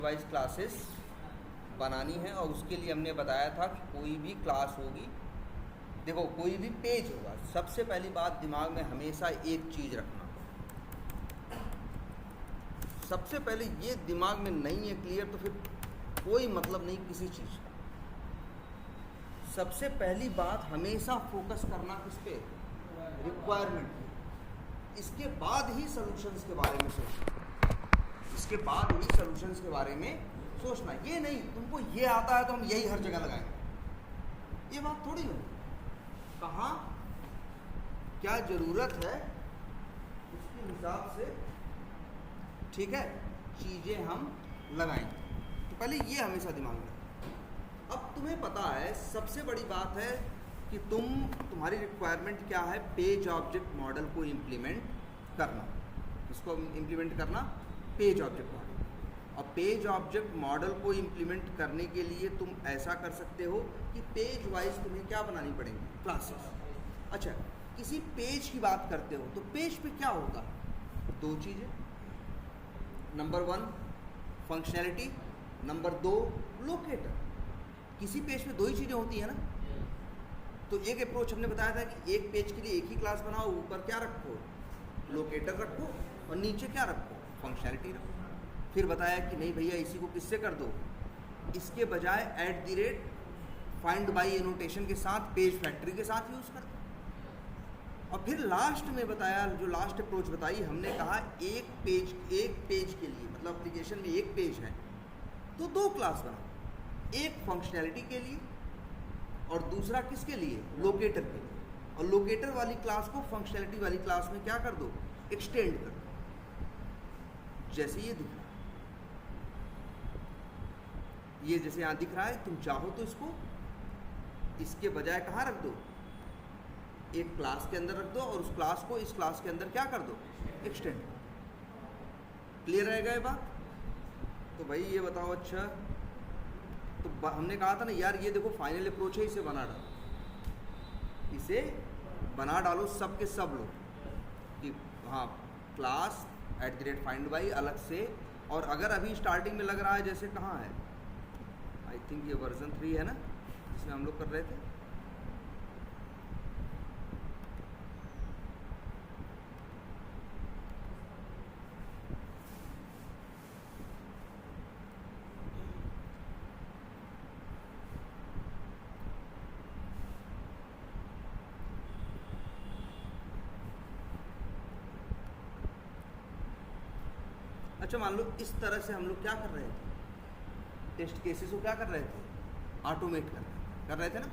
Wise classes बनानी है और उसके लिए हमने बताया था कि कोई भी क्लास होगी, देखो कोई भी पेज होगा, सबसे पहली बात दिमाग में हमेशा एक चीज़ रखना, सबसे पहले ये दिमाग में नहीं है क्लियर तो फिर कोई मतलब नहीं किसी चीज़ का। सबसे पहली बात हमेशा फोकस करना किस पे, रिक्वायरमेंट पे। इसके बाद ही सॉल्यूशंस के बारे में सोचना, इसके बाद ही सॉल्यूशंस के बारे में सोचना। ये नहीं तुमको ये आता है तो हम यही हर जगह लगाएंगे, ये बात थोड़ी हो। कहाँ क्या ज़रूरत है उसके हिसाब से, ठीक है, चीज़ें हम लगाएंगे। तो पहले ये हमेशा दिमाग में। अब तुम्हें पता है सबसे बड़ी बात है कि तुम्हारी रिक्वायरमेंट क्या है, पेज ऑब्जेक्ट मॉडल को इम्प्लीमेंट करना। इसको इम्प्लीमेंट करना, पेज ऑब्जेक्ट मॉडल। और पेज ऑब्जेक्ट मॉडल को इम्प्लीमेंट करने के लिए तुम ऐसा कर सकते हो कि पेज वाइज तुम्हें क्या बनानी पड़ेंगी, क्लासेस। अच्छा, किसी पेज की बात करते हो तो पेज पे क्या होगा, दो चीज़ें, नंबर 1 फंक्शनैलिटी, नंबर 2 लोकेटर। किसी पेज पे दो ही चीज़ें होती हैं ना। तो एक अप्रोच हमने बताया था कि एक पेज के लिए एक ही क्लास बनाओ, ऊपर क्या रखो, लोकेटर रखो, और नीचे क्या रखो, फंक्शनैलिटी रखो। फिर बताया कि नहीं भैया इसी को किससे कर दो, इसके बजाय @ फाइंड बाई एनोटेशन के साथ, पेज फैक्ट्री के साथ यूज़ कर दो। और फिर लास्ट में बताया, जो लास्ट अप्रोच बताई हमने, कहा एक पेज के लिए, मतलब एप्लीकेशन में एक पेज है तो दो क्लास बनाओ, एक फंक्शनैलिटी के लिए और दूसरा किसके लिए, लोकेटर के लिए। और लोकेटर वाली क्लास को फंक्शनैलिटी वाली क्लास में क्या कर दो, एक्सटेंड कर दो। जैसे ये दिख रहा है, ये जैसे यहाँ दिख रहा है, तुम चाहो तो इसको इसके बजाय कहाँ रख दो, एक क्लास के अंदर रख दो, और उस क्लास को इस क्लास के अंदर क्या कर दो, एक्सटेंड। क्लियर रहेगा ये बात। तो भाई ये बताओ, अच्छा तो हमने कहा था ना यार, ये देखो फाइनल अप्रोच है, इसे बना डालो, इसे बना डालो सब के सब लोग कि हाँ क्लास @ फाइंड बाई अलग से। और अगर अभी स्टार्टिंग में लग रहा है जैसे, कहाँ है, आई थिंक ये वर्जन 3 है ना जिसमें हम लोग कर रहे थे। अच्छा मान लो इस तरह से हम लोग क्या कर रहे थे, टेस्ट केसेस को क्या कर रहे थे, ऑटोमेट कर रहे थे ना।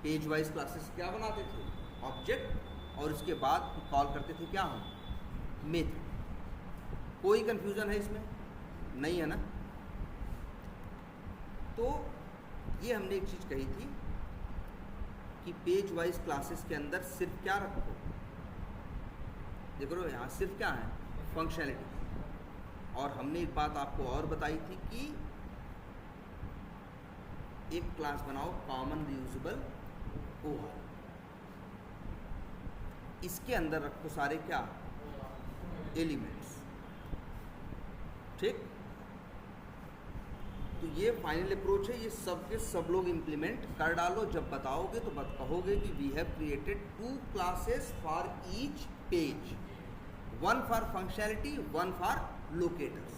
पेज वाइज क्लासेस क्या बनाते थे, ऑब्जेक्ट, और उसके बाद कॉल करते थे क्या हम, मेथड। कोई कंफ्यूजन है इसमें, नहीं है ना। तो ये हमने एक चीज़ कही थी कि पेज वाइज क्लासेस के अंदर सिर्फ क्या रखो, देखो यहाँ सिर्फ क्या है, फंक्शनैलिटी। और हमने एक बात आपको और बताई थी कि एक क्लास बनाओ कॉमन रियूजेबल OR, इसके अंदर रखो सारे क्या, एलिमेंट्स, ठीक। तो ये फाइनल अप्रोच है, ये सब के सब लोग इम्प्लीमेंट कर डालो। जब बताओगे तो कहोगे कि we have created 2 classes for each page, 1 for functionality, 1 for locators,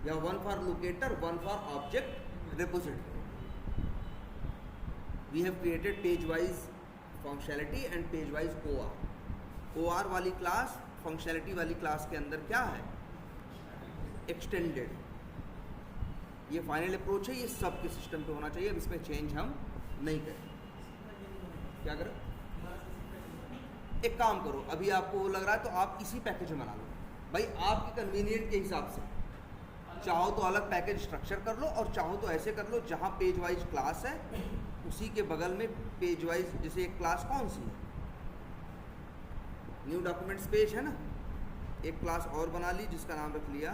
या 1 for locator, 1 for object repository. We have created page wise functionality and page wise OR वाली क्लास फंक्शनैलिटी वाली क्लास के अंदर क्या है, एक्सटेंडेड। ये फाइनल अप्रोच है, ये सब के सिस्टम पे होना चाहिए। अब इसमें चेंज हम नहीं करें। क्या करें, एक काम करो, अभी आपको वो लग रहा है तो आप इसी पैकेज में बना लो भाई, आपकी कन्वीनियंट के हिसाब से। चाहो तो अलग पैकेज स्ट्रक्चर कर लो, और चाहो तो ऐसे कर लो जहाँ पेज वाइज क्लास है उसी के बगल में पेज वाइज, जैसे एक क्लास कौन सी है, न्यू डॉक्यूमेंट्स पेज है ना, एक क्लास और बना ली जिसका नाम रख लिया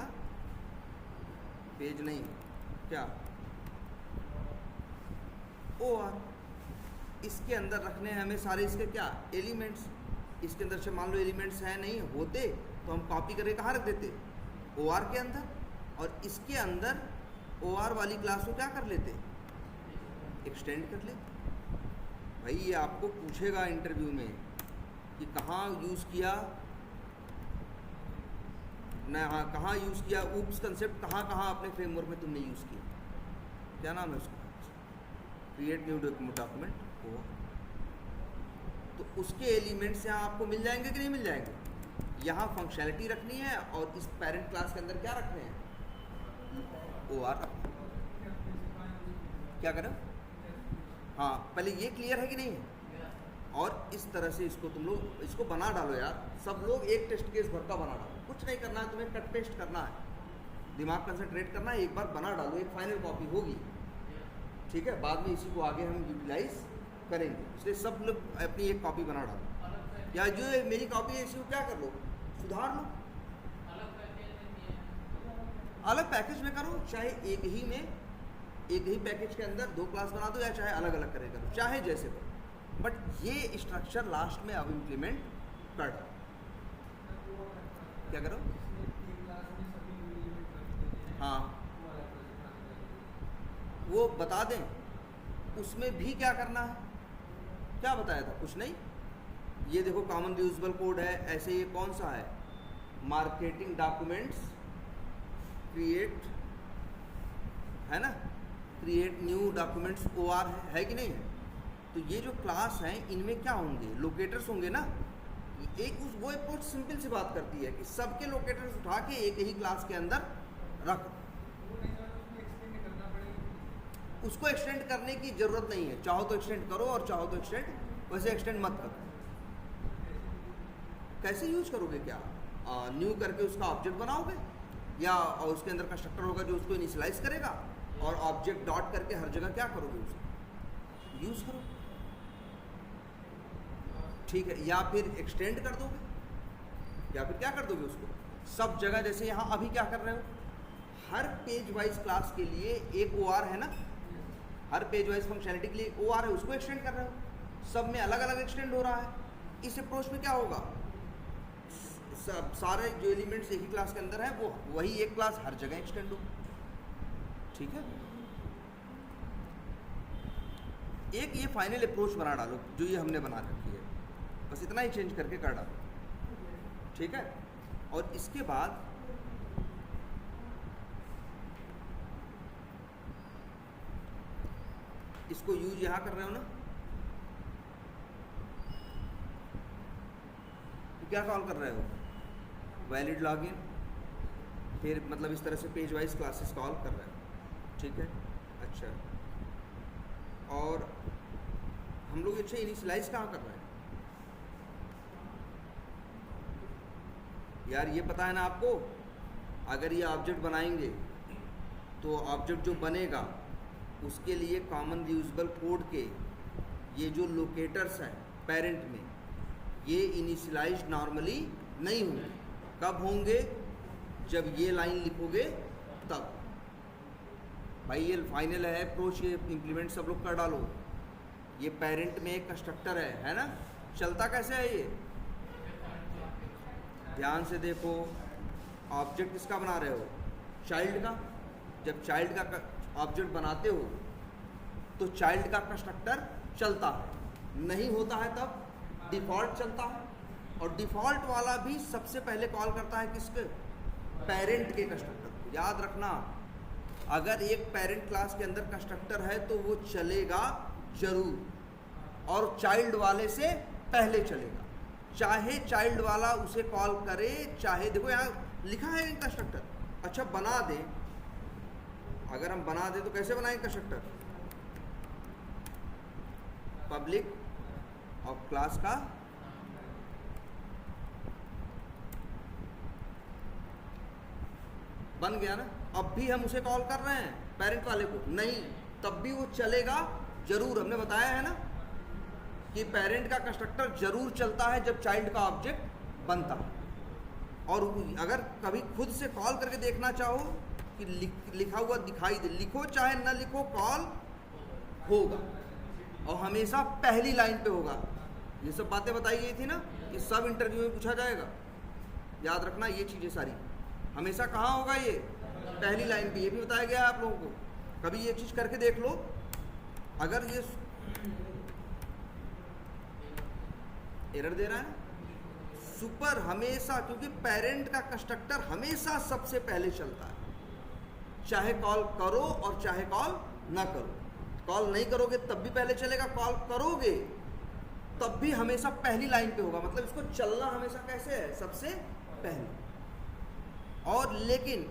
पेज, नहीं क्या, OR। इसके अंदर रखने हैं हमें सारे इसके क्या, एलिमेंट्स। इसके अंदर से मान लो एलिमेंट्स हैं नहीं होते तो हम कॉपी करके कहाँ रख देते, OR के अंदर। और इसके अंदर OR वाली क्लास को क्या कर लेते, एक्सटेंड कर लेते। भाई ये आपको पूछेगा इंटरव्यू में कि कहाँ यूज़ किया ना, हाँ कहाँ यूज़ किया, ऊप्स कंसेप्ट कहाँ कहाँ अपने फ्रेमवर्क में तुमने यूज़ किया, क्या नाम है उसका, क्रिएट न्यू डॉक्यूमेंट वो। तो उसके एलिमेंट्स यहाँ आपको मिल जाएंगे कि नहीं मिल जाएंगे। यहाँ फंक्शनैलिटी रखनी है और इस पेरेंट क्लास के अंदर क्या रखने हैं, OR रखना। क्या करें, हाँ पहले ये क्लियर है कि नहीं है। और इस तरह से इसको तुम लोग इसको बना डालो यार, सब लोग एक टेस्ट केस भर का बना डालो, कुछ नहीं करना है तुम्हें, कट पेस्ट करना है, दिमाग कंसंट्रेट करना है, एक बार बना डालो, एक फाइनल कॉपी होगी, ठीक है। बाद में इसी को आगे हम यूटिलाइज करेंगे, इसलिए सब लोग अपनी एक कॉपी बना डालो, या जो मेरी कॉपी है इसी को क्या कर लो, सुधार लो, अलग पैकेज में करो, चाहे एक ही पैकेज के अंदर 2 क्लास बना दो, या चाहे अलग अलग करे करो, चाहे जैसे करो, बट ये स्ट्रक्चर लास्ट में अब इम्प्लीमेंट कर दो। क्या करो, हाँ वो बता दें, उसमें भी क्या करना है, क्या बताया था, कुछ नहीं। ये देखो कॉमन रीयूजेबल कोड है, ऐसे ये कौन सा है, मार्केटिंग डॉक्यूमेंट्स क्रिएट, है ना, क्रिएट न्यू डॉक्यूमेंट्स OR है कि नहीं है। तो ये जो क्लास हैं इनमें क्या होंगे, लोकेटर्स होंगे ना। वो अप्रोच सिंपल सी बात करती है कि सबके लोकेटर्स उठा के एक ही क्लास के अंदर रख, उसको एक्सटेंड करने की ज़रूरत नहीं है, चाहो तो एक्सटेंड करो और चाहो तो एक्सटेंड, वैसे एक्सटेंड मत करो। कैसे यूज करोगे, क्या न्यू करके उसका ऑब्जेक्ट बनाओगे, या और उसके अंदर कंस्ट्रक्टर होगा जो उसको इनिशियलाइज करेगा, और ऑब्जेक्ट डॉट करके हर जगह क्या करोगे, उसको यूज़ करो, ठीक है। या फिर एक्सटेंड कर दोगे, या फिर क्या कर दोगे उसको सब जगह, जैसे यहाँ अभी क्या कर रहे हो, हर पेज वाइज क्लास के लिए एक OR है ना, हर पेज वाइज फंक्शनैलिटी के लिए OR है, उसको एक्सटेंड कर रहे हो, सब में अलग अलग एक्सटेंड हो रहा है। इस अप्रोच में क्या होगा, सब सारे जो एलिमेंट्स एक ही क्लास के अंदर है वो वही एक क्लास हर जगह एक्सटेंड हो, ठीक है। एक ये फाइनल अप्रोच बना डालो जो ये हमने बना रखी है, बस इतना ही चेंज करके कर डालो, ठीक है। और इसके बाद इसको यूज यहाँ कर रहे हो ना, तो क्या कॉल कर रहे हो, वैलिड लॉगिन, फिर मतलब इस तरह से पेज वाइज क्लासेस कॉल कर रहे हो, ठीक है। अच्छा, और हम लोग अच्छा इनिशियलाइज कहाँ कर रहे हैं यार, ये पता है ना आपको, अगर ये ऑब्जेक्ट बनाएंगे तो ऑब्जेक्ट जो बनेगा उसके लिए कॉमन रीयूजेबल कोड के ये जो लोकेटर्स हैं पेरेंट में, ये इनिशियलाइज नॉर्मली नहीं होंगे। कब होंगे, जब ये लाइन लिखोगे तब। भाई ये फाइनल है अप्रोच, ये इम्प्लीमेंट सब लोग कर डालो। ये पेरेंट में एक कंस्ट्रक्टर है ना, चलता कैसे है ये, ध्यान से देखो, ऑब्जेक्ट किसका बना रहे हो, चाइल्ड का। जब चाइल्ड का ऑब्जेक्ट बनाते हो तो चाइल्ड का कंस्ट्रक्टर चलता है, नहीं होता है तब डिफ़ॉल्ट चलता है, और डिफ़ॉल्ट वाला भी सबसे पहले कॉल करता है किसके, पेरेंट के कंस्ट्रक्टर को। याद रखना, अगर एक पेरेंट क्लास के अंदर कंस्ट्रक्टर है तो वो चलेगा जरूर, और चाइल्ड वाले से पहले चलेगा, चाहे चाइल्ड वाला उसे कॉल करे, चाहे देखो यहाँ लिखा है कंस्ट्रक्टर। अच्छा बना दे, अगर हम बना दे तो कैसे बनाएंगे कंस्ट्रक्टर, पब्लिक और क्लास का बन गया ना। अब भी हम उसे कॉल कर रहे हैं पेरेंट वाले को, नहीं, तब भी वो चलेगा जरूर। हमने बताया है ना कि पेरेंट का कंस्ट्रक्टर जरूर चलता है जब चाइल्ड का ऑब्जेक्ट बनता है। और अगर कभी खुद से कॉल करके देखना चाहो कि लिखा हुआ दिखाई दे, लिखो चाहे न लिखो, कॉल होगा, और हमेशा पहली लाइन पे होगा। ये सब बातें बताई गई थी ना कि सब इंटरव्यू में पूछा जाएगा, याद रखना ये चीज़ें सारी। हमेशा कहाँ होगा, ये पहली लाइन पे, ये भी बताया गया है आप लोगों को। कभी ये चीज करके देख लो, अगर ये एरर दे रहा है सुपर हमेशा, क्योंकि पेरेंट का कंस्ट्रक्टर हमेशा सबसे पहले चलता है, चाहे कॉल करो और चाहे कॉल ना करो। कॉल नहीं करोगे तब भी पहले चलेगा, कॉल करोगे तब भी हमेशा पहली लाइन पे होगा। मतलब इसको चलना हमेशा कैसे है, सबसे पहले। और लेकिन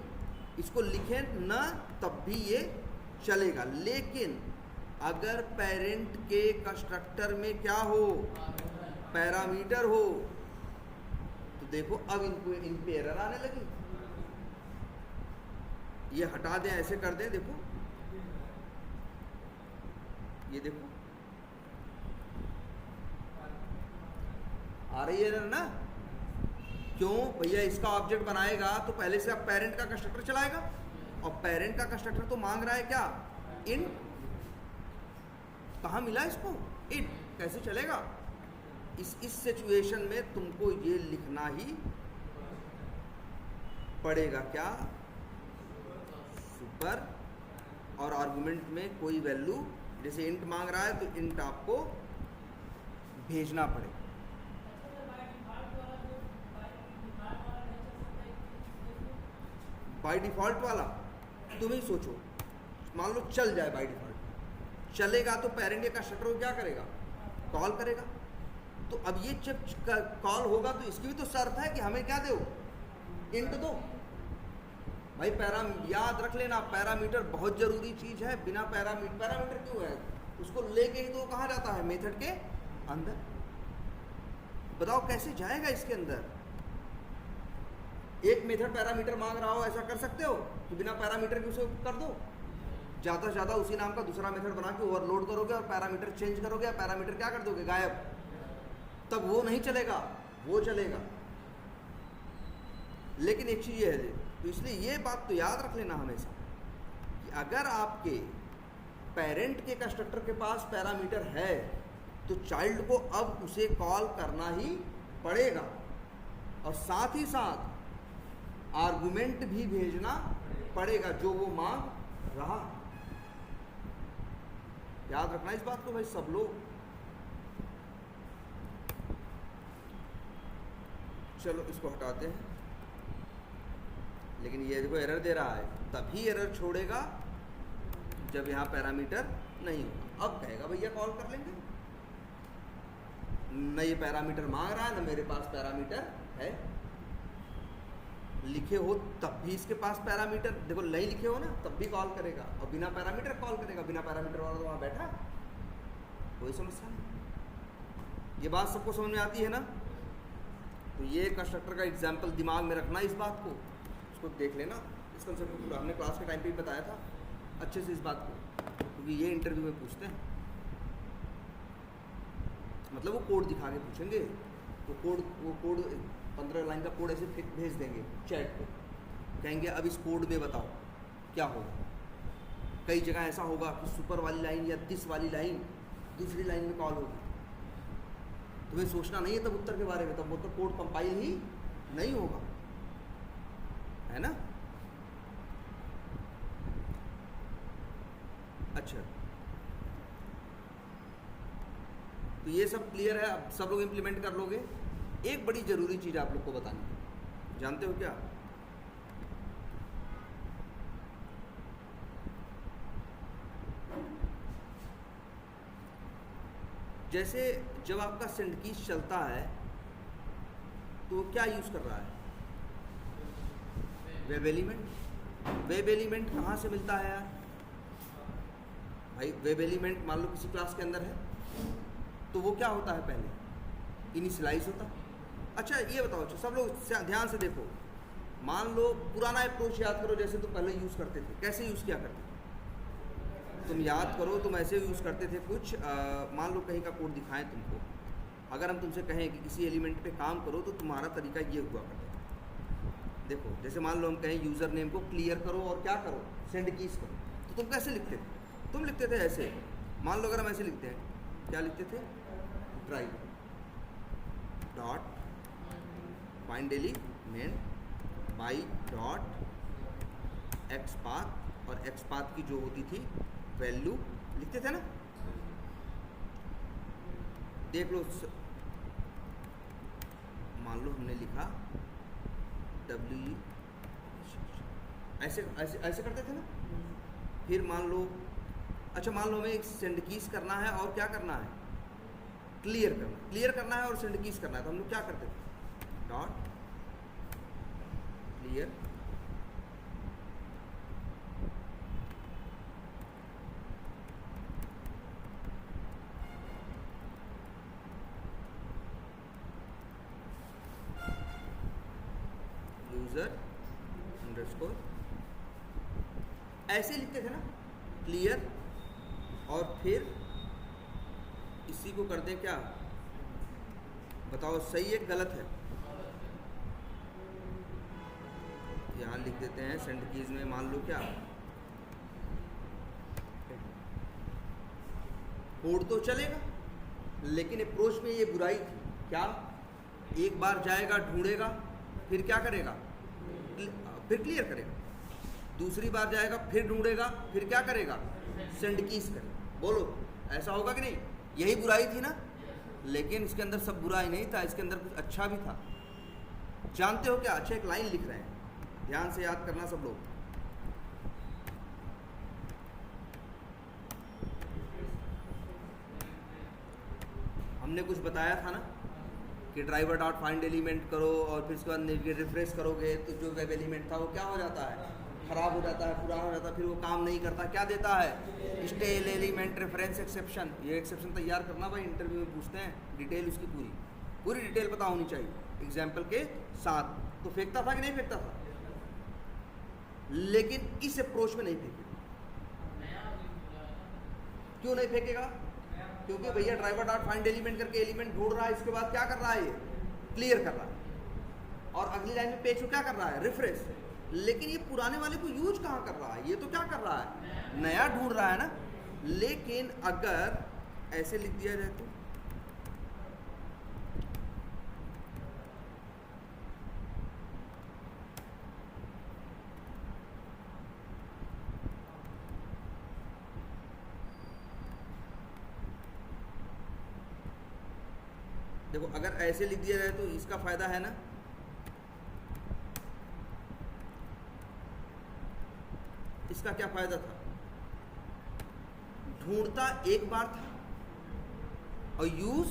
इसको लिखें ना तब भी ये चलेगा, लेकिन अगर पेरेंट के कंस्ट्रक्टर में क्या हो, पैरामीटर हो, तो देखो अब इनको इन पे एरर आने लगी। ये हटा दें, ऐसे कर दें, देखो ये देखो आ रही है एरर ना। क्यों भैया, इसका ऑब्जेक्ट बनाएगा तो पहले से अब पेरेंट का कंस्ट्रक्टर चलाएगा, और पेरेंट का कंस्ट्रक्टर तो मांग रहा है क्या, इंट। कहाँ मिला इसको, इंट, कैसे चलेगा। इस सिचुएशन में तुमको ये लिखना ही पड़ेगा, क्या, सुपर, और आर्गुमेंट में कोई वैल्यू, जैसे इंट मांग रहा है तो इंट आपको भेजना पड़ेगा। बाय डिफॉल्ट वाला तुम ही सोचो, मान लो चल जाए बाय डिफॉल्ट, चलेगा तो पेरेंट के कंस्ट्रक्टर को क्या करेगा, कॉल करेगा। तो अब ये जब कॉल होगा तो इसकी भी तो शर्त है कि हमें क्या दो, इंट दो। भाई याद रख लेना, पैरामीटर बहुत जरूरी चीज है। बिना पैरामीटर क्यों है, उसको लेके ही तो कहा जाता है मेथड के अंदर। बताओ कैसे जाएगा इसके अंदर। एक मेथड पैरामीटर मांग रहा हो, ऐसा कर सकते हो कि बिना पैरामीटर के उसे कर दो। ज़्यादा से ज़्यादा उसी नाम का दूसरा मेथड बना के ओवरलोड करोगे और पैरामीटर चेंज करोगे, पैरामीटर क्या कर दोगे, गायब। तब वो नहीं चलेगा, वो चलेगा। लेकिन एक चीज़ ये है, तो इसलिए ये बात तो याद रख लेना हमेशा कि अगर आपके पेरेंट के कंस्ट्रक्टर के पास पैरामीटर है तो चाइल्ड को अब उसे कॉल करना ही पड़ेगा, और साथ ही साथ आर्गुमेंट भी भेजना पड़ेगा जो वो मांग रहा। याद रखना इस बात को भाई सब लोग। चलो इसको हटाते हैं। लेकिन ये देखो एरर दे रहा है, तभी एरर छोड़ेगा जब यहाँ पैरामीटर नहीं होगा। अब कहेगा भैया कॉल कर लेंगे, न ये पैरामीटर मांग रहा है, न मेरे पास पैरामीटर है। लिखे हो तब भी इसके पास पैरामीटर, देखो नहीं लिखे हो ना तब भी कॉल करेगा, और बिना पैरामीटर कॉल करेगा। बिना पैरामीटर वाला तो वहाँ बैठा, कोई समस्या नहीं। ये बात सबको समझ में आती है ना। तो ये कंस्ट्रक्टर का एग्जाम्पल दिमाग में रखना, इस बात को, इसको देख लेना। इस कंसेप्ट को पूरा हमने क्लास के टाइम पे भी बताया था अच्छे से इस बात को, क्योंकि ये इंटरव्यू में पूछते हैं। मतलब वो कोड दिखा के पूछेंगे, वो कोड 15 लाइन का कोड ऐसे भेज देंगे चैट पे, कहेंगे अब इस कोड में बताओ क्या होगा। कई जगह ऐसा होगा कि सुपर वाली लाइन या दिस वाली लाइन दूसरी लाइन में कॉल होगी। तुम्हें सोचना नहीं है तब उत्तर के बारे में, तब वो तो कोड कंपाइल ही नहीं होगा, है ना। अच्छा, तो ये सब क्लियर है, अब सब लोग इम्प्लीमेंट कर लोगे। एक बड़ी ज़रूरी चीज़ आप लोग को बतानी है, जानते हो क्या? जैसे जब आपका सेंड कीज चलता है तो क्या यूज़ कर रहा है, वेब एलिमेंट। वेब एलिमेंट कहाँ से मिलता है यार भाई? वेब एलिमेंट मान लो किसी क्लास के अंदर है तो वो क्या होता है, पहले इनिशियलाइज होता। अच्छा ये बताओ, अच्छा सब लोग ध्यान से देखो, मान लो पुराना अप्रोच याद करो जैसे तुम पहले यूज़ करते थे। कैसे यूज़ किया करते थे तुम? याद करो, तुम ऐसे यूज़ करते थे कुछ, मान लो कहीं का कोड दिखाएं तुमको, अगर हम तुमसे कहें कि किसी एलिमेंट पे काम करो तो तुम्हारा तरीका ये हुआ करता था। देखो जैसे मान लो हम कहें यूज़र नेम को क्लियर करो और क्या करो, सेंड कीज करो, तो तुम कैसे लिखते थे? तुम लिखते थे ऐसे। मान लो अगर हम ऐसे लिखते हैं, क्या लिखते थे, drive dot find element by dot x path, और एक्स पाथ की जो होती थी वैल्यू लिखते थे ना। देख लो, मान लो हमने लिखा डब्ल्यू, ऐसे ऐसे ऐसे करते थे ना। फिर मान लो, अच्छा मान लो हमें एक सेंड कीज करना है और क्या करना है, क्लियर करना है और सेंड कीज करना है, तो हम लोग क्या करते थे, डॉट क्लियर यूजर अंडरस्कोर, ऐसे लिखते थे ना, क्लियर, और फिर इसी को कर दें क्या, बताओ सही है गलत है। यहाँ लिख देते हैं सेंड कीज में, मान लो क्या, कोड तो चलेगा, लेकिन अप्रोच में ये बुराई थी क्या, एक बार जाएगा ढूंढेगा, फिर क्या करेगा, फिर क्लियर करेगा, दूसरी बार जाएगा फिर ढूंढेगा, फिर क्या करेगा, सेंड कीज करेगा। बोलो ऐसा होगा कि नहीं, यही बुराई थी ना। लेकिन इसके अंदर सब बुराई नहीं था, इसके अंदर कुछ अच्छा भी था। जानते हो क्या, अच्छा एक लाइन लिख रहे हैं, ध्यान से याद करना सब लोग। हमने कुछ बताया था ना कि ड्राइवर डॉट फाइंड एलिमेंट करो और फिर उसके बाद रिफ्रेश करोगे तो जो वेब एलिमेंट था वो क्या हो जाता है, खराब हो जाता है, पुराना हो जाता है, फिर वो काम नहीं करता। क्या देता है, स्टेल एलिमेंट रेफरेंस एक्सेप्शन। ये एक्सेप्शन तैयार करना भाई, इंटरव्यू में पूछते हैं, डिटेल उसकी पूरी डिटेल पता होनी चाहिए एग्जाम्पल के साथ। तो फेंकता था कि नहीं फेंकता था, लेकिन इस अप्रोच में नहीं फेंकेगा। क्यों नहीं फेंकेगा, क्योंकि भैया ड्राइवर डॉट फाइंड एलिमेंट करके एलिमेंट ढूंढ रहा है, इसके बाद क्या कर रहा है, ये क्लियर कर रहा है, और अगली लाइन में पेज को क्या कर रहा है, रिफ्रेश। लेकिन ये पुराने वाले को यूज कहाँ कर रहा है, ये तो क्या कर रहा है, नया ढूंढ रहा है ना। लेकिन अगर ऐसे लिख दिया जाए तो देखो, अगर ऐसे लिख दिया जाए तो इसका फायदा है ना, इसका क्या फायदा था, ढूंढता एक बार था और यूज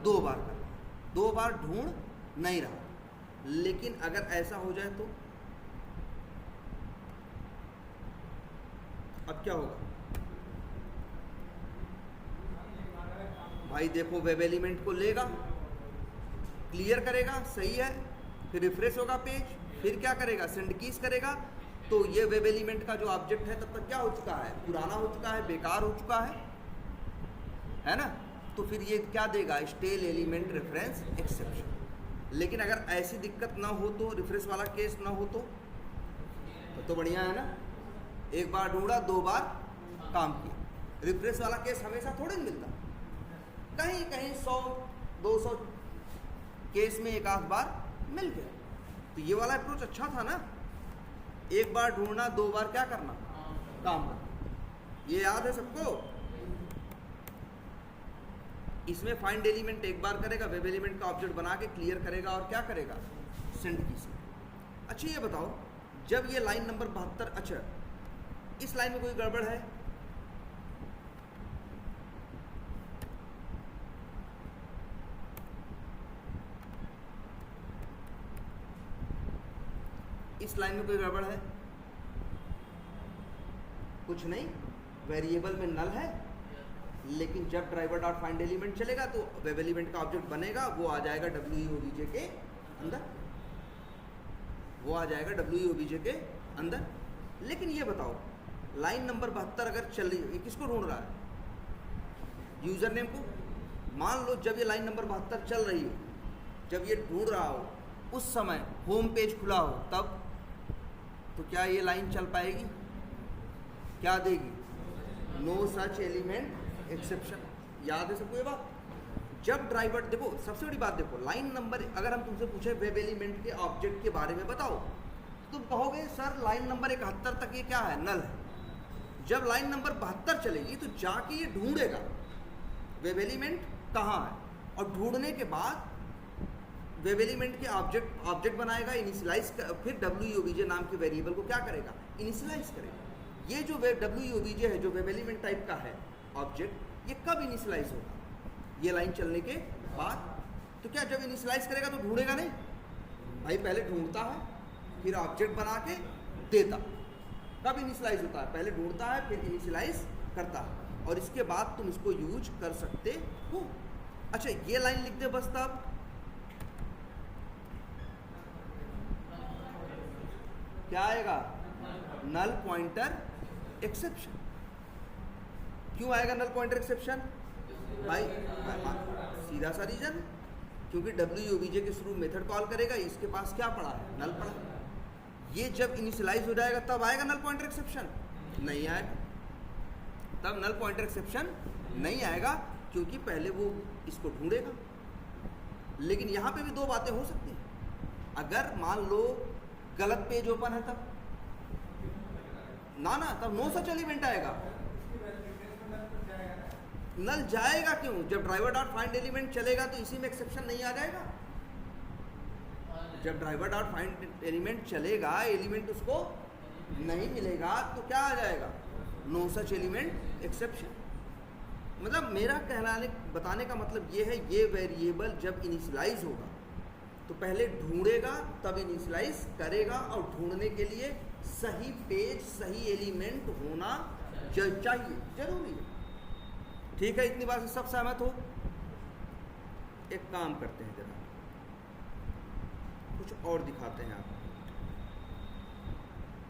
2 बार कर रहा, 2 बार ढूंढ नहीं रहा। लेकिन अगर ऐसा हो जाए तो अब क्या होगा भाई, देखो वेब एलिमेंट को लेगा, क्लियर करेगा, सही है, फिर रिफ्रेश होगा पेज, फिर क्या करेगा, सेंड कीज करेगा। तो ये वेब एलिमेंट का जो ऑब्जेक्ट है तब तक क्या हो चुका है, पुराना हो चुका है, बेकार हो चुका है ना। तो फिर ये क्या देगा, स्टेल एलिमेंट रेफरेंस एक्सेप्शन। लेकिन अगर ऐसी दिक्कत ना हो तो, रिफ्रेश वाला केस ना हो तो बढ़िया है ना, एक बार ढूंढा 2 बार काम किया। रिफ्रेश वाला केस हमेशा थोड़े मिलता, कहीं कहीं 100-200 केस में एक आध बार मिल गया। तो ये वाला अप्रोच अच्छा था ना, एक बार ढूंढना 2 बार क्या करना, काम करना। ये याद है सबको। इसमें फाइंड एलिमेंट एक बार करेगा, वेब एलिमेंट का ऑब्जेक्ट बना के क्लियर करेगा और क्या करेगा, सेंड कीज। अच्छा ये बताओ, जब ये लाइन नंबर 72, अच्छा इस लाइन में कोई गड़बड़ है, इस लाइन में कोई गड़बड़ है, कुछ नहीं, वेरिएबल में नल है। लेकिन जब ड्राइवर डॉट फाइंड एलिमेंट चलेगा तो वेब एलिमेंट का ऑब्जेक्ट बनेगा, वो आ जाएगा WEOBJ के अंदर, वो आ जाएगा WEOBJ के अंदर। लेकिन ये बताओ, लाइन नंबर 72 अगर चल रही है, किसको ढूंढ रहा है, यूजर नेम को। मान लो जब ये लाइन नंबर 72 चल रही हो, जब ये ढूंढ रहा हो, उस समय होम पेज खुला हो, तब तो क्या ये लाइन चल पाएगी, क्या देगी, नो सच एलिमेंट एक्सेप्शन। याद है सबको ये बात। जब ड्राइवर, देखो सबसे बड़ी बात देखो, लाइन नंबर, अगर हम तुमसे पूछे वेब एलिमेंट के ऑब्जेक्ट के बारे में बताओ, तुम कहोगे सर लाइन नंबर 71 तक ये क्या है, नल है। जब लाइन नंबर 72 चलेगी तो जाके ये ढूंढेगा वेब एलिमेंट कहाँ है, और ढूंढने के बाद वेब एलिमेंट के ऑब्जेक्ट बनाएगा, इनिशियलाइज, फिर WEOBJ नाम के वेरिएबल को क्या करेगा, इनिशियलाइज करेगा। ये जो WEOBJ है, जो वेब एलिमेंट टाइप का है ऑब्जेक्ट, ये कब इनिशियलाइज होगा, ये लाइन चलने के बाद। तो क्या जब इनिशियलाइज करेगा तो ढूंढेगा नहीं भाई, पहले ढूंढता है फिर ऑब्जेक्ट बना के देता। कब इनिशियलाइज होता है, पहले ढूंढता है फिर इनिशियलाइज करता है, और इसके बाद तुम इसको यूज कर सकते हो। अच्छा ये लाइन लिख दे बस, तब क्या आएगा, नल पॉइंटर एक्सेप्शन। क्यों आएगा नल पॉइंटर एक्सेप्शन भाई, सीधा सा रीजन, क्योंकि WEOBJ के शुरू मेथड कॉल करेगा, इसके पास क्या पड़ा है, नल पड़ा। ये जब इनिशियलाइज हो जाएगा तब आएगा नल पॉइंटर एक्सेप्शन, नहीं आएगा। तब नल पॉइंटर एक्सेप्शन नहीं आएगा, क्योंकि पहले वो इसको ढूंढेगा। लेकिन यहाँ पे भी दो बातें हो सकती हैं। अगर मान लो गलत पेज ओपन है तब ना तब नो सच एलिमेंट आएगा। नल जाएगा क्यों, जब ड्राइवर डॉट फाइंड एलिमेंट चलेगा तो इसी में एक्सेप्शन नहीं आ जाएगा। जब ड्राइवर डॉट फाइंड एलिमेंट चलेगा, एलिमेंट उसको नहीं मिलेगा, तो क्या आ जाएगा, नो सच एलिमेंट एक्सेप्शन। मतलब मेरा बताने का मतलब ये है, ये वेरिएबल जब इनिशियलाइज होगा तो पहले ढूंढेगा तब इनिशियलाइज करेगा, और ढूंढने के लिए सही पेज सही एलिमेंट होना चाहिए, जरूरी है। ठीक है, इतनी बात से सब सहमत हो। एक काम करते हैं, जरा कुछ और दिखाते हैं आपको।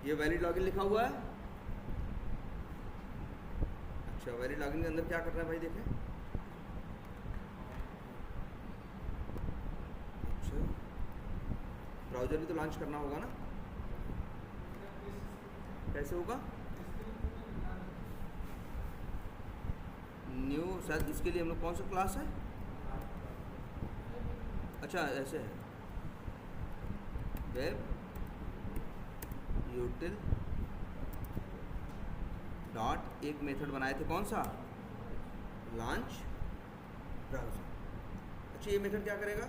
ये वैलिड लॉगिन लिखा हुआ है। अच्छा वैलिड लॉगिन के अंदर क्या करना है भाई, देखें। अच्छा ब्राउजर भी तो लॉन्च करना होगा ना, कैसे होगा, न्यू, शायद इसके लिए हम लोग कौन सा क्लास है, अच्छा ऐसे है, वेब यूटिल डॉट, एक मेथड बनाए थे, कौन सा, लॉन्च ब्राउजर। अच्छा ये मेथड क्या करेगा,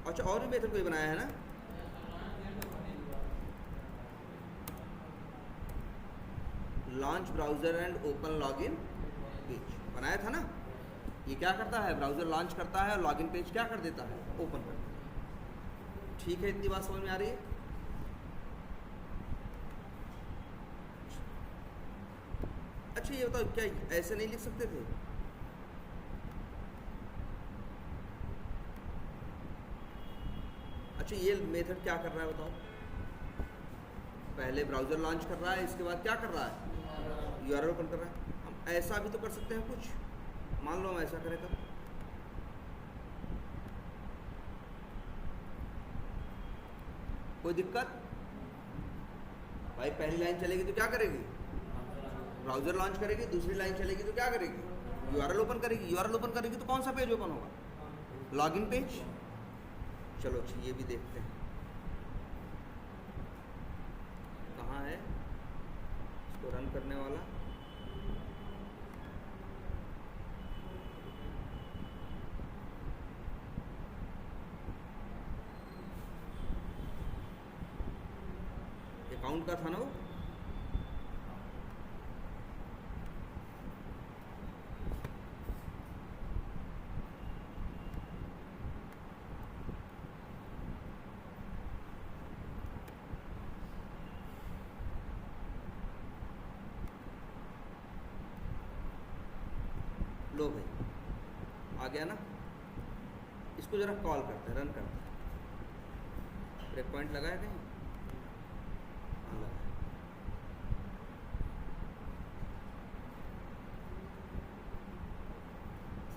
अच्छा और भी मेथड कोई बनाया है ना, launch browser and open login page बनाया था ना। ये क्या करता है, ब्राउजर लॉन्च करता है और लॉगिन पेज क्या कर देता है, ओपन कर देता है। ठीक है, इतनी बात समझ में आ रही है। अच्छा ये बताओ, क्या ऐसे नहीं लिख सकते थे, अच्छा ये मेथड क्या कर रहा है बताओ, पहले ब्राउजर लॉन्च कर रहा है, इसके बाद क्या कर रहा है, URL ओपन कर रहा है। हम ऐसा भी तो कर सकते हैं कुछ, मान लो हम ऐसा करें तब, कोई दिक्कत भाई, पहली लाइन चलेगी तो क्या करेगी, ब्राउजर लॉन्च करेगी, दूसरी लाइन चलेगी तो क्या करेगी, URL ओपन करेगी, URL ओपन करेगी तो कौन सा पेज ओपन होगा, लॉगिन पेज। चलो अच्छा ये भी देखते हैं कहाँ है इसको रन करने वाला। अकाउंट का था ना वो, लो भाई आ गया ना। इसको जरा कॉल करते हैं, रन करते हैं, ब्रेक पॉइंट लगाया कहीं, हाँ लगा।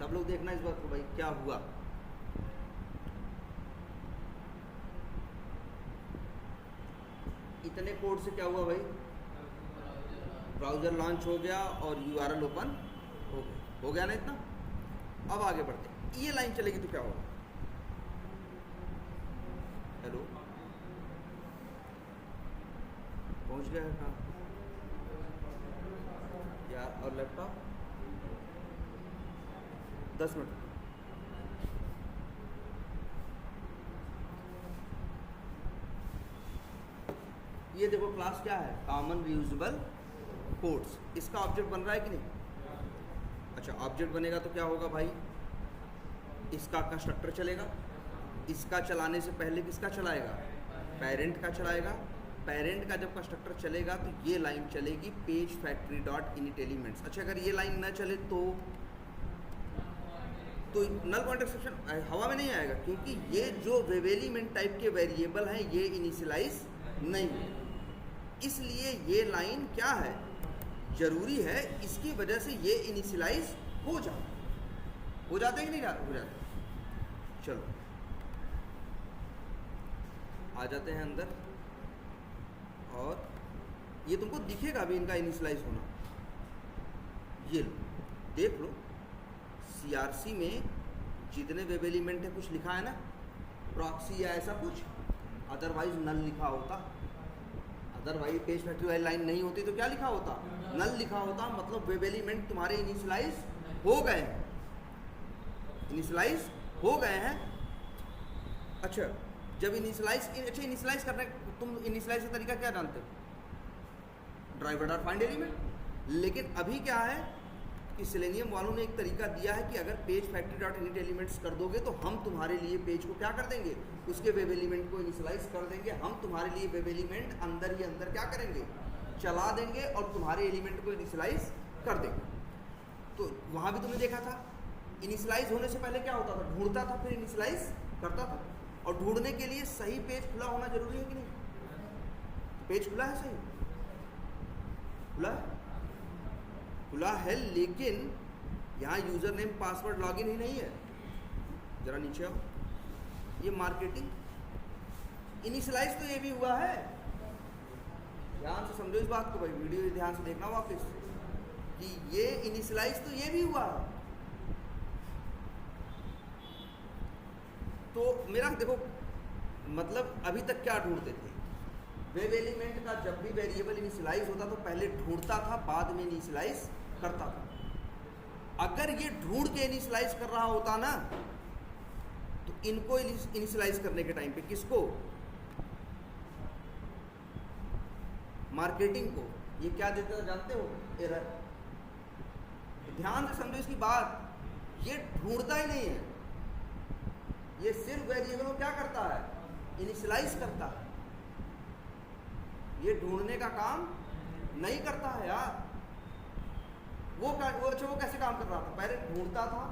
सब लोग देखना इस बात को भाई क्या हुआ। इतने कोड से क्या हुआ भाई, ब्राउजर लॉन्च हो गया और URL ओपन हो गया ना इतना। अब आगे बढ़ते हैं, ये लाइन चलेगी तो क्या होगा, हेलो पहुंच गया है कहाँ यार? और लैपटॉप 10 मिनट। ये देखो क्लास क्या है, कॉमन रीयूजेबल कोड्स। इसका ऑब्जेक्ट बन रहा है कि नहीं? अच्छा, ऑब्जेक्ट बनेगा तो क्या होगा भाई? इसका कंस्ट्रक्टर चलेगा। इसका चलाने से पहले किसका चलाएगा? पेरेंट का चलाएगा। पेरेंट का जब कंस्ट्रक्टर चलेगा तो ये लाइन चलेगी page factory dot init elements. अच्छा, अगर ये लाइन ना चले तो नल पॉइंट एक्सेप्शन हवा में नहीं आएगा, क्योंकि ये जो वेब एलिमेंट टाइप के वेरिएबल हैं ये इनिशियलाइज नहीं है। इसलिए ये लाइन क्या है, जरूरी है, इसकी वजह से ये इनिशियलाइज हो जाते हैं कि नहीं हो जाते? चलो आ जाते हैं अंदर, और ये तुमको दिखेगा भी इनका इनिशियलाइज होना। ये लो, देख लो सीआरसी में जितने वेब एलिमेंट है कुछ लिखा है ना, प्रॉक्सी या ऐसा कुछ, अदरवाइज नल लिखा होता। अदरवाइज पेज फैक्ट्री वाली लाइन नहीं होती तो क्या लिखा होता? नल लिखा होता। मतलब वेब एलिमेंट तुम्हारे इनिशियलाइज हो गए हैं, इनिशियलाइज हो गए हैं। अच्छा, जब इनिशियलाइज करने, तुम इनिशियलाइज का तरीका क्या जानते हो? Driver dot find element. लेकिन अभी क्या है कि सेलेनियम वालों ने एक तरीका दिया है कि अगर page factory dot init elements कर दोगे तो हम तुम्हारे लिए पेज को क्या कर देंगे, उसके वेब एलिमेंट को इनिशियलाइज कर देंगे। हम तुम्हारे लिए वेब एलिमेंट अंदर ही अंदर क्या करेंगे, चला देंगे और तुम्हारे एलिमेंट को इनिशियलाइज कर देंगे। तो वहाँ भी तुमने देखा था इनिशियलाइज होने से पहले क्या होता था, ढूंढता था फिर इनिशियलाइज करता था। और ढूंढने के लिए सही पेज खुला होना जरूरी है कि नहीं? पेज खुला है, सही खुला है, लेकिन यहाँ यूजर नेम पासवर्ड लॉगिन ही नहीं है। जरा नीचे आओ, ये मार्केटिंग इनिशियलाइज तो ये भी हुआ है। ध्यान से समझो इस बात को भाई, वीडियो ध्यान से देखना वापस, कि ये इनिशियलाइज तो ये भी हुआ। तो मेरा देखो मतलब अभी तक क्या ढूंढते थे, वेब एलिमेंट का जब भी वेरिएबल इनिशियलाइज होता तो पहले ढूंढता था, बाद में इनिशियलाइज करता था। अगर ये ढूंढ के इनिशियलाइज कर रहा होता ना, तो इनको इनिशियलाइज करने के टाइम पे किसको, मार्केटिंग को, ये क्या देता था जानते हो, एरर। ध्यान से समझो इसकी बात, ये ढूंढता ही नहीं है, ये सिर्फ वेरिएबल को क्या करता है, इनिशियलाइज करता है। ये ढूंढने का काम नहीं करता है यार। वो कैसे काम कर रहा था, पहले ढूंढता था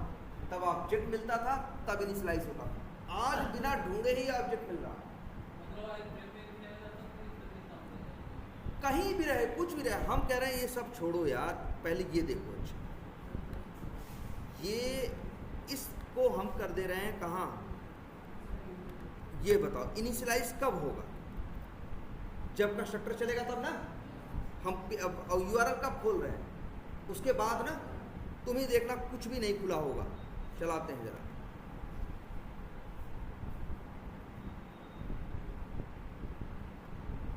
तब ऑब्जेक्ट मिलता था, तब इनिशियलाइज होता था। आज बिना ढूंढे ही ऑब्जेक्ट मिल रहा है, कहीं भी रहे, कुछ भी रहे। हम कह रहे हैं ये सब छोड़ो यार, पहले ये देखो। अच्छा, ये इसको हम कर दे रहे हैं कहाँ, ये बताओ इनिशियलाइज कब होगा, जब कंस्ट्रक्टर चलेगा तब ना। हम यूआरएल कब खोल रहे हैं, उसके बाद ना। तुम ही देखना कुछ भी नहीं खुला होगा। चलाते हैं जरा,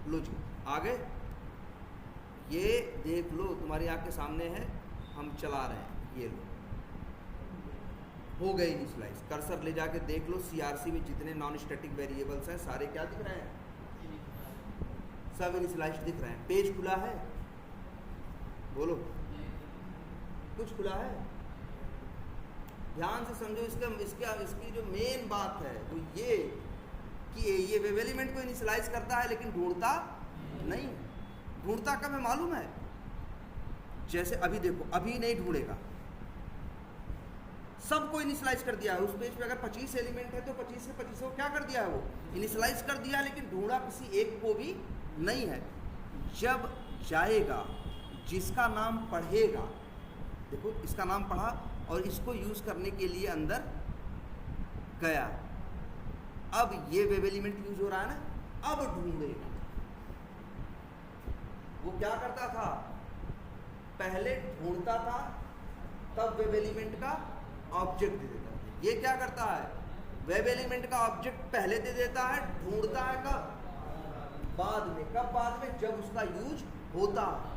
लो जी आ गए। ये देख लो तुम्हारी आंख के सामने है, हम चला रहे हैं, ये लो हो गए इनिशियलाइज। कर्सर ले जाके देख लो, सीआरसी में जितने नॉन स्टैटिक वेरिएबल्स हैं सारे क्या दिख रहे हैं, सब इनिशियलाइज दिख रहे हैं। पेज खुला है, बोलो कुछ खुला है? ध्यान से समझो, इसकी जो मेन बात है वो ये कि ये वेब एलिमेंट को इनिशियलाइज करता है लेकिन ढूंढता नहीं। ढूंढता कब है मालूम है, जैसे अभी देखो, अभी नहीं ढूंढेगा, सबको इनिशियलाइज कर दिया है। उस पेज पे अगर 25 एलिमेंट है तो 25 से 25 को क्या कर दिया है, वो इनिशियलाइज कर दिया, लेकिन ढूंढा किसी एक को भी नहीं है। जब जाएगा, जिसका नाम पढ़ेगा, देखो इसका नाम पढ़ा और इसको यूज करने के लिए अंदर गया, अब ये वेब एलिमेंट यूज हो रहा है ना, अब ढूंढेगा। वो क्या करता था, पहले ढूंढता था तब वेब एलिमेंट का ऑब्जेक्ट दे देता है। ये क्या करता है, वेब एलिमेंट का ऑब्जेक्ट पहले दे देता है, ढूंढता है कब, बाद में। कब बाद में? जब उसका यूज होता है।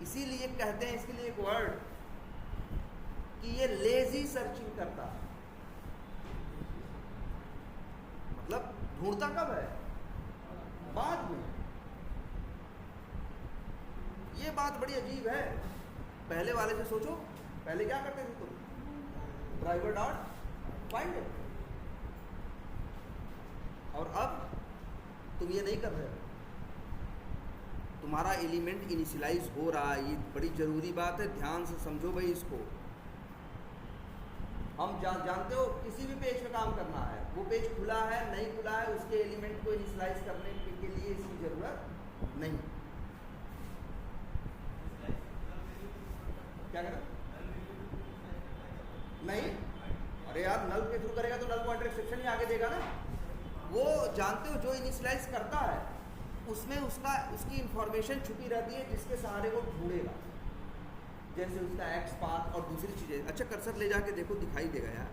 इसीलिए कहते हैं इसके लिए एक वर्ड कि ये लेजी सर्चिंग करता है। मतलब ढूंढता कब है? बाद में। ये बात बड़ी अजीब है। पहले वाले से सोचो, पहले क्या करते थे तुम? Driver dot find it. और अब तुम ये नहीं कर रहे हो। तुम्हारा एलिमेंट इनिशियलाइज हो रहा है। ये बड़ी जरूरी बात है, ध्यान से समझो भाई इसको। हम जानते हो किसी भी पेज पे काम करना है, वो पेज खुला है नहीं खुला है, उसके एलिमेंट को इनिशियलाइज करने के लिए इसकी जरूरत नहीं। क्या करें? नहीं, अरे यार नल के थ्रू करेगा तो नल पॉइंटर एक्सेप्शन ही आगे देगा ना। वो जानते हो जो इनिशियलाइज करता है उसमें उसकी इंफॉर्मेशन छुपी रहती है जिसके सहारे वो ढूंढेगा, जैसे उसका एक्स पाथ और दूसरी चीजें। अच्छा कर्सर ले जाके देखो, दिखाई देगा यार।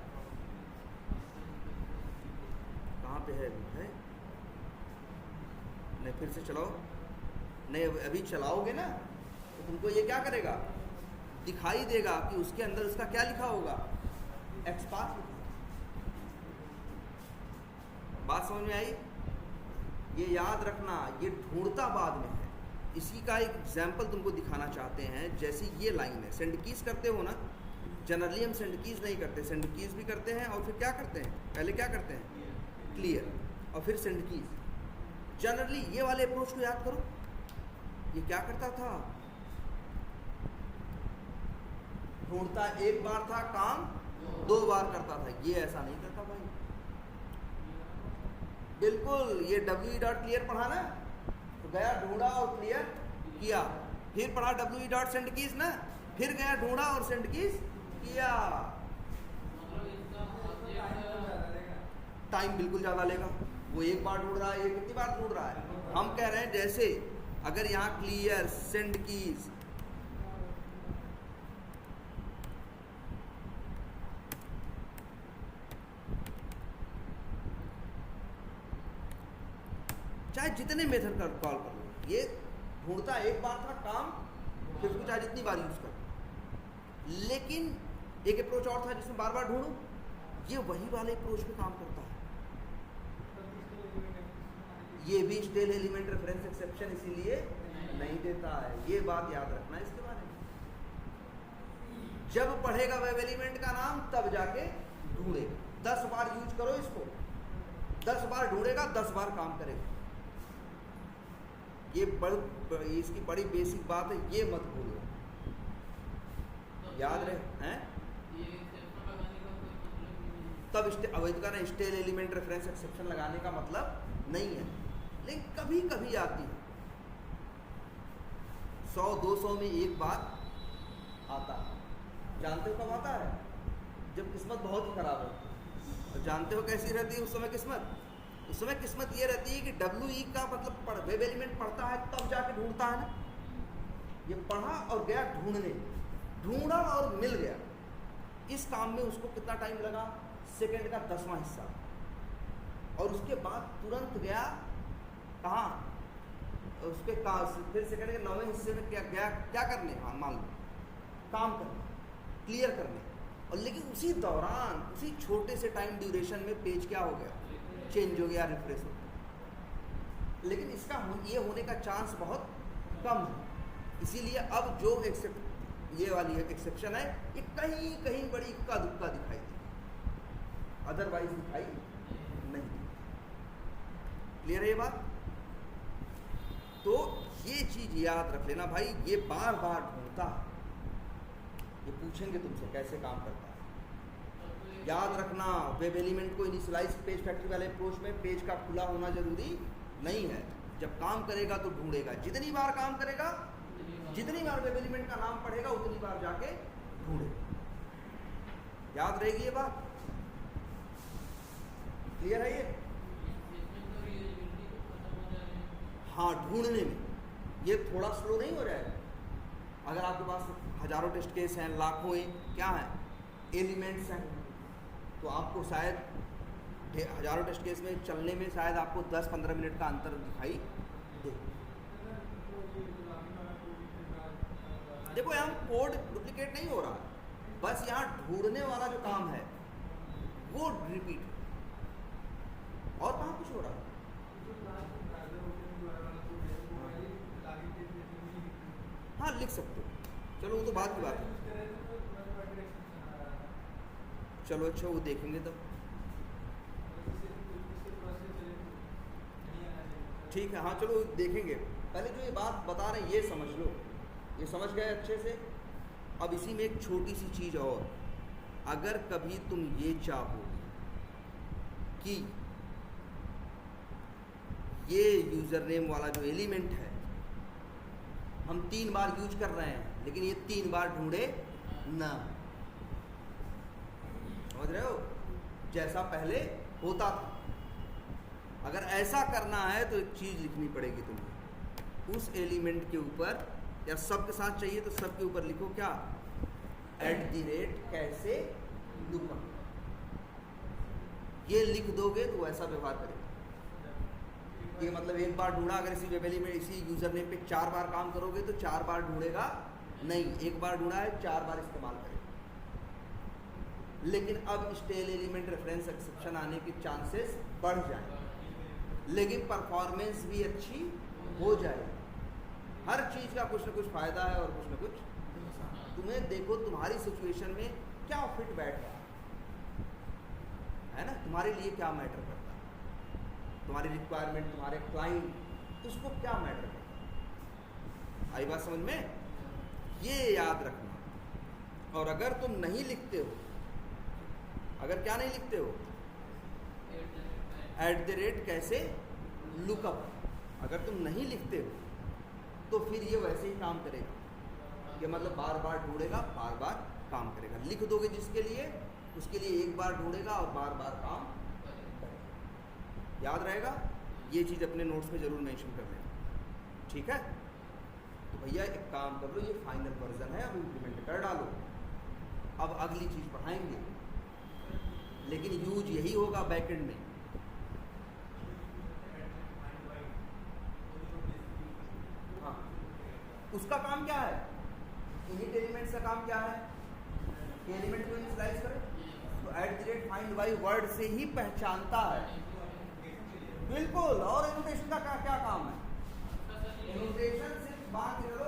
कहाँ पे है? नहीं, फिर से चलाओ। नहीं, अभी चलाओगे ना तो तुमको ये क्या करेगा? दिखाई देगा कि उसके अंदर उसका क्या लिखा होगा? X path. बात समझ में आई? ये याद रखना, ये ढूंढता बाद में है। इसी का एक एग्जाम्पल तुमको दिखाना चाहते हैं। जैसी ये लाइन है, सेंड कीज करते हो ना, जनरली हम सेंड कीज नहीं करते, सेंड कीज भी करते हैं और फिर क्या करते हैं? पहले क्या करते हैं? क्लियर और फिर सेंड कीज। जनरली ये वाले अप्रोच को याद करो। ये क्या करता था? ढूंढता एक बार था, काम 2 बार करता था। ये ऐसा नहीं करता भाई, बिल्कुल। ये डब्ल्यू डॉट क्लियर पढ़ा ना, तो गया ढूंढा और क्लियर किया। फिर पढ़ा डब्ल्यू डॉट सेंड कीज ना, फिर गया ढूंढा और सेंड कीज किया। टाइम बिल्कुल ज़्यादा लेगा। वो एक बार ढूंढ रहा है, ये कितनी बार ढूंढ रहा है? हम कह रहे हैं जैसे अगर यहाँ क्लियर सेंड कीज, चाहे जितने मेथड कॉल कर लो, ये ढूंढता एक बार था काम, फिर उसको चाहे जितनी बार यूज कर। लेकिन एक अप्रोच और था जिसमें बार बार ढूंढो। ये वही वाले अप्रोच पे काम करता है। ये भी स्टेल एलिमेंट रेफरेंस एक्सेप्शन इसीलिए नहीं देता है। ये बात याद रखना है इसके बारे में। जब पढ़ेगा वेब एलिमेंट का नाम तब जाके ढूंढेगा। 10 बार यूज करो इसको, 10 बार ढूंढेगा, 10 बार काम करेगा। ये इसकी बड़ी बेसिक बात है, ये मत भूलो, याद रहे हैं। तब अवैध का ना स्टेल एलिमेंट रेफरेंस एक्सेप्शन लगाने का मतलब नहीं है, लेकिन कभी कभी आती है। 100-200 में एक बार आता है। जानते हो कब आता है? जब किस्मत बहुत ही खराब है। और जानते हो कैसी रहती है उस समय किस्मत? उस समय किस्मत ये रहती है कि WE का मतलब वेब एलिमेंट पढ़ता है तब जाके ढूंढता है ना। ये पढ़ा और गया ढूंढने, ढूंढा और मिल गया। इस काम में उसको कितना टाइम लगा? सेकंड का 10वां हिस्सा। और उसके बाद तुरंत गया कहाँ? उस पर फिर सेकंड के 9वें हिस्से में क्या गया? क्या करने? हाँ मान लो काम करने, क्लियर करने। और लेकिन उसी दौरान, उसी छोटे से टाइम ड्यूरेशन में पेज क्या हो गया? चेंज हो गया, रिफ्रेश हो गया। लेकिन इसका ये होने का चांस बहुत कम है। इसीलिए अब जो ये वाली एक्सेप्शन है, ये कहीं कहीं बड़ी इक्का दुक्का दिखाई देगी, अदरवाइज दिखाई नहीं। क्लियर है ये बात? तो ये चीज याद रख लेना भाई, ये बार बार ढूंढता है। ये पूछेंगे तुमसे कैसे काम करता है, याद रखना। वेब एलिमेंट को इनिशियलाइज पेज फैक्ट्री वाले अप्रोच में पेज का खुला होना जरूरी नहीं है। जब काम करेगा तो ढूंढेगा, जितनी बार काम करेगा, जितनी बार वेब एलिमेंट का नाम पढ़ेगा, उतनी बार जाके ढूंढेगा। याद रहेगी ये बात? क्लियर है ये? हाँ, ढूंढने में ये थोड़ा स्लो नहीं हो जाएगा। अगर आपके पास हजारों टेस्ट केस हैं, लाखों क्या हैं एलिमेंट्स हैं, तो आपको शायद हजारों टेस्ट केस में चलने में शायद आपको 10-15 मिनट का अंतर दिखाई देखो यहाँ कोड डुप्लीकेट नहीं हो रहा, बस यहाँ ढूंढने वाला जो काम है वो रिपीट है, और कहाँ कुछ हो रहा है। हाँ लिख सकते हो, चलो वो तो बात की बात है। चलो अच्छा वो देखेंगे तब, ठीक है। हाँ चलो देखेंगे, पहले जो ये बात बता रहे हैं ये समझ लो, ये समझ गए अच्छे से। अब इसी में एक छोटी सी चीज़ और, अगर कभी तुम ये चाहो कि ये यूज़र नेम वाला जो एलिमेंट है हम 3 बार यूज कर रहे हैं, लेकिन ये 3 बार ढूंढे ना, समझ रहे हो, जैसा पहले होता था। अगर ऐसा करना है तो एक चीज़ लिखनी पड़ेगी तुम्हें, उस एलिमेंट के ऊपर, या सब के साथ चाहिए तो सब के ऊपर लिखो क्या, @ कैसे लुकअप। ये लिख दोगे तो ऐसा व्यवहार करेगा। ये मतलब एक बार ढूंढा, अगर इसी वेब एलिमेंट इसी यूज़र नेम पे 4 बार काम करोगे तो 4 बार ढूंढेगा नहीं, एक बार ढूंढा है 4 बार इस्तेमाल करेगा। लेकिन अब स्टेल एलिमेंट रेफरेंस एक्सेप्शन आने के चांसेस बढ़ जाएंगे, लेकिन परफॉर्मेंस भी अच्छी हो जाएगी। हर चीज़ का कुछ ना कुछ फ़ायदा है और कुछ ना कुछ नुकसान। तुम्हें देखो तुम्हारी सिचुएशन में क्या फिट बैठ रहा है ना, तुम्हारे लिए क्या मैटर करता है, तुम्हारी रिक्वायरमेंट, तुम्हारे क्लाइंट, उसको क्या मैटर करता है। आई बात समझ में, ये याद रखना। और अगर तुम नहीं लिखते हो, अगर क्या नहीं लिखते हो, @ कैसे लुकअप, अगर तुम नहीं लिखते हो तो फिर ये वैसे ही काम करेगा, ये मतलब बार बार ढूंढेगा, बार बार काम करेगा। लिख दोगे जिसके लिए, उसके लिए एक बार ढूंढेगा और बार बार काम करेगा। याद रहेगा, ये चीज़ अपने नोट्स में ज़रूर मेंशन कर लेना, ठीक है। तो भैया एक काम कर लो, ये फाइनल वर्जन है, अब इम्प्लीमेंट कर डालो। अब अगली चीज़ पढ़ाएंगे, लेकिन यूज यही होगा बैकएंड में। हाँ, उसका काम क्या है, इनिट एलिमेंट्स का काम क्या है, एलिमेंट को इनिशियलाइज करें, तो @ फाइंड बाय वर्ड से ही पहचानता है। बिल्कुल, और एनोटेशन का क्या काम है, एनोटेशन सिर्फ बात करो